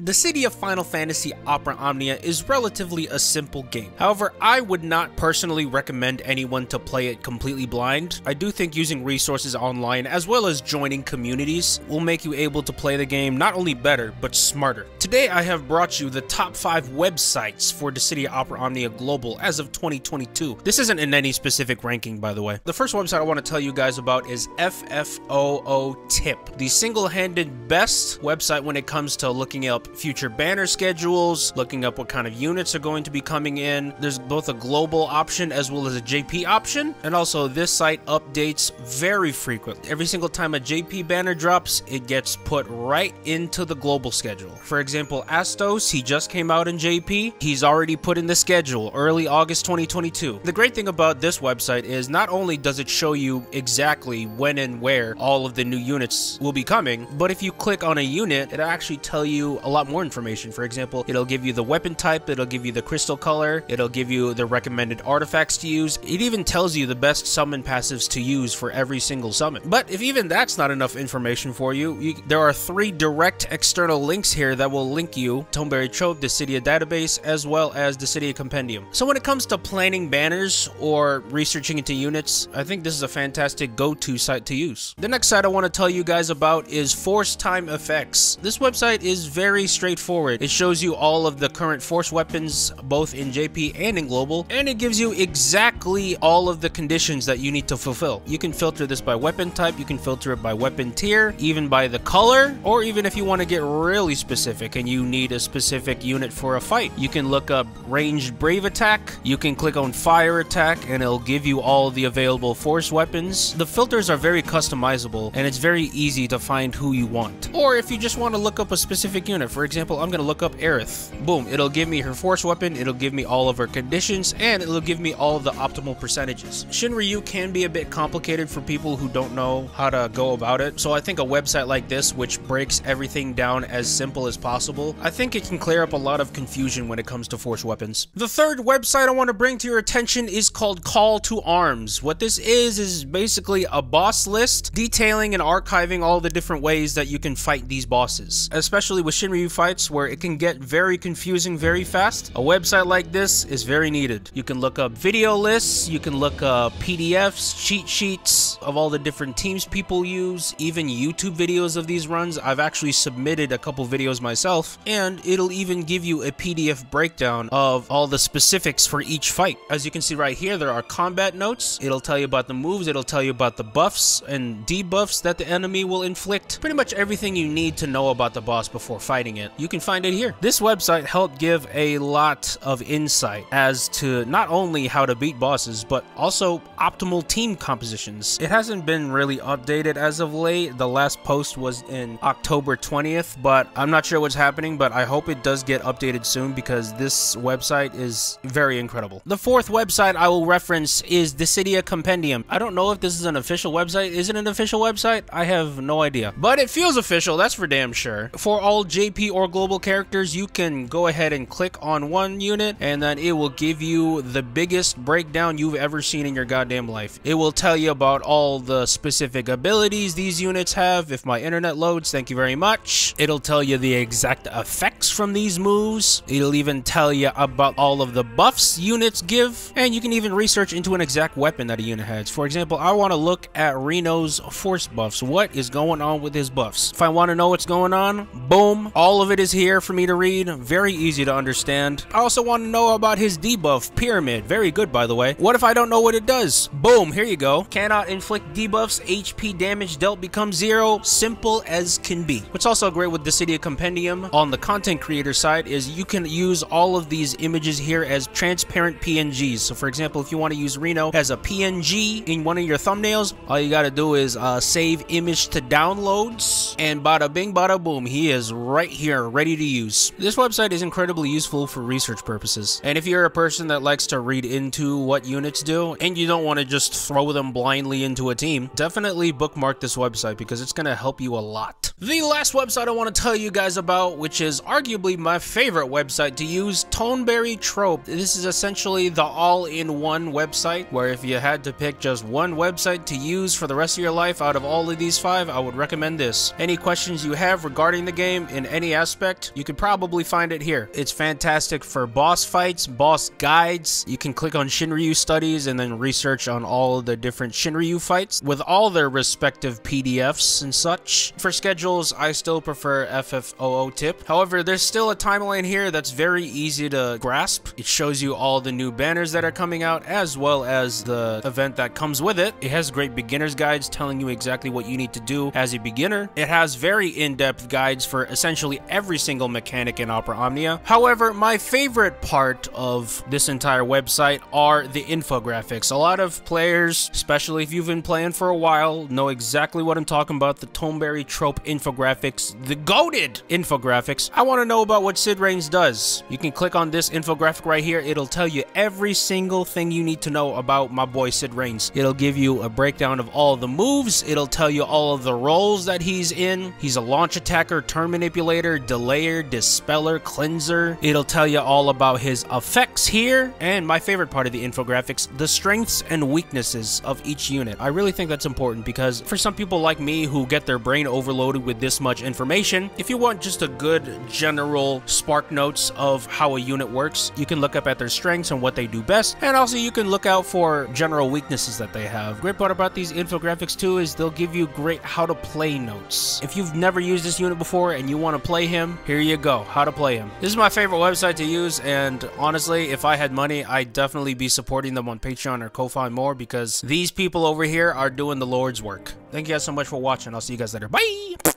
Dissidia Final Fantasy Opera Omnia is relatively a simple game. However, I would not personally recommend anyone to play it completely blind. I do think using resources online as well as joining communities will make you able to play the game not only better, but smarter. Today I have brought you the top 5 websites for Dissidia Opera Omnia Global as of 2022. This isn't in any specific ranking, by the way. The first website I want to tell you guys about is FFOOTIP, the single-handed best website when it comes to looking up future banner schedules, looking up what kind of units are going to be coming in. There's both a global option as well as a JP option, and also this site updates very frequently. Every single time a JP banner drops, it gets put right into the global schedule. For example, Astos, he just came out in JP. He's already put in the schedule early August 2022. The great thing about this website is not only does it show you exactly when and where all of the new units will be coming, but if you click on a unit, it'll actually tell you a lot more information. For example, it'll give you the weapon type, it'll give you the crystal color, it'll give you the recommended artifacts to use. It even tells you the best summon passives to use for every single summon. But if even that's not enough information for you, there are 3 direct external links here that will link you Tonberry Troupe, Dissidia Database, as well as Dissidia Compendium. So when it comes to planning banners or researching into units, I think this is a fantastic go-to site to use. The next site I want to tell you guys about is Force Time Effects. This website is very straightforward. It shows you all of the current force weapons both in JP and in global, and it gives you exactly all of the conditions that you need to fulfill. You can filter this by weapon type, you can filter it by weapon tier, even by the color, or even if you want to get really specific and you need a specific unit for a fight, you can look up ranged brave attack, you can click on fire attack, and it'll give you all the available force weapons. The filters are very customizable, and it's very easy to find who you want. Or if you just want to look up a specific unit, for example, I'm going to look up Aerith. Boom, it'll give me her force weapon, it'll give me all of her conditions, and it'll give me all of the optimal percentages. Shinryu can be a bit complicated for people who don't know how to go about it, so I think a website like this, which breaks everything down as simple as possible, I think it can clear up a lot of confusion when it comes to force weapons. The third website I want to bring to your attention is called Call to Arms. What this is basically a boss list detailing and archiving all the different ways that you can fight these bosses, especially with Shinryu fights where it can get very confusing very fast. A website like this is very needed. You can look up video lists, you can look up PDFs, cheat sheets of all the different teams people use, even YouTube videos of these runs. I've actually submitted a couple videos myself, and it'll even give you a PDF breakdown of all the specifics for each fight. As you can see right here, there are combat notes. It'll tell you about the moves, it'll tell you about the buffs and debuffs that the enemy will inflict. Pretty much everything you need to know about the boss before fighting it, you can find it here. This website helped give a lot of insight as to not only how to beat bosses, but also optimal team compositions. It hasn't been really updated as of late. The last post was in October 20th, but I'm not sure what's happening, but I hope it does get updated soon because this website is very incredible. The fourth website I will reference is Dissidia Compendium. I don't know if this is an official website. Is it an official website? I have no idea, but it feels official, that's for damn sure. For all JP or global characters, you can go ahead and click on one unit, and then it will give you the biggest breakdown you've ever seen in your goddamn life. It will tell you about all the specific abilities these units have. If my internet loads, thank you very much. It'll tell you the exact effects from these moves. It'll even tell you about all of the buffs units give, and you can even research into an exact weapon that a unit has. For example, I want to look at Reno's force buffs. What is going on with his buffs? If I want to know what's going on, boom, all of it is here for me to read. Very easy to understand. I also want to know about his debuff, Pyramid. Very good, by the way. What if I don't know what it does? Boom, here you go. Cannot inflict debuffs, HP damage dealt becomes 0. Simple as can be. What's also great with Dissidia Compendium on the content creator side is you can use all of these images here as transparent PNGs. So for example, if you want to use Reno as a PNG in one of your thumbnails, all you gotta do is save image to downloads, and bada bing bada boom, he is right here ready to use. This website is incredibly useful for research purposes, and if you're a person that likes to read into what units do and you don't want to just throw them blindly into a team, definitely bookmark this website because it's going to help you a lot. The last website I want to tell you guys about, which is arguably my favorite website to use, Tonberry Troupe. This is essentially the all-in-one website where if you had to pick just one website to use for the rest of your life out of all of these 5, I would recommend this. Any questions you have regarding the game in any any aspect, you could probably find it here. It's fantastic for boss fights, boss guides. You can click on Shinryu studies and then research on all of the different Shinryu fights with all their respective PDFs and such. For schedules, I still prefer FFOOTip. However, there's still a timeline here that's very easy to grasp. It shows you all the new banners that are coming out as well as the event that comes with it. It has great beginner's guides telling you exactly what you need to do as a beginner. It has very in-depth guides for essentially every single mechanic in Opera Omnia. However, my favorite part of this entire website are the infographics. A lot of players, especially if you've been playing for a while, know exactly what I'm talking about. The Tonberry Troupe infographics, the goated infographics. I want to know about what Sid Reigns does. You can click on this infographic right here. It'll tell you every single thing you need to know about my boy Sid Reigns. It'll give you a breakdown of all the moves. It'll tell you all of the roles that he's in. He's a launch attacker, turn manipulator, delayer, dispeller, cleanser. It'll tell you all about his effects here. And my favorite part of the infographics, the strengths and weaknesses of each unit. I really think that's important because for some people like me who get their brain overloaded with this much information, if you want just a good general spark notes of how a unit works, you can look up at their strengths and what they do best, and also you can look out for general weaknesses that they have. Great part about these infographics too is they'll give you great how to play notes. If you've never used this unit before and you want to play him, here you go, how to play him. This is my favorite website to use, and honestly, if I had money, I'd definitely be supporting them on Patreon or Ko-Fi more because these people over here are doing the Lord's work. Thank you guys so much for watching. I'll see you guys later. Bye!